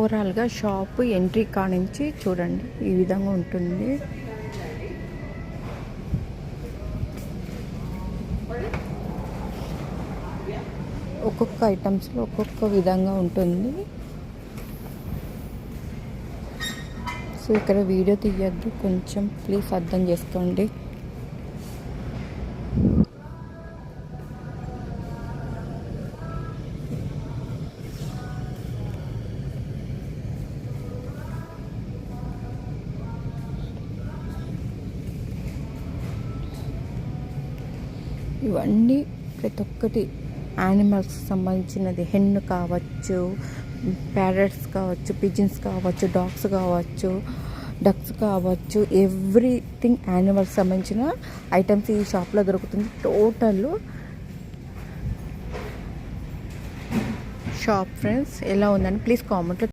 ఓవరాల్గా shop entry కానించి చూడండి ఈ విధంగా ఉంటుంది. ఒక్కొక్క ఐటమ్స్లో ఒక్కొక్క విధంగా ఉంటుంది. సో ఇక్కడ వీడియో తీయద్దు, కొంచెం ప్లీజ్ అర్థం చేసుకోండి. ఇవన్నీ ప్రతి ఒక్కటి యానిమల్స్కి సంబంధించినది. హెన్ కావచ్చు, ప్యారెట్స్ కావచ్చు, పిజిన్స్ కావచ్చు, డాగ్స్ కావచ్చు, డక్స్ కావచ్చు, ఎవ్రీథింగ్ యానిమల్స్ సంబంధించిన ఐటమ్స్ ఈ షాప్లో దొరుకుతుంది. టోటల్ షాప్ ఫ్రెండ్స్ ఎలా ఉందని ప్లీజ్ కామెంట్లో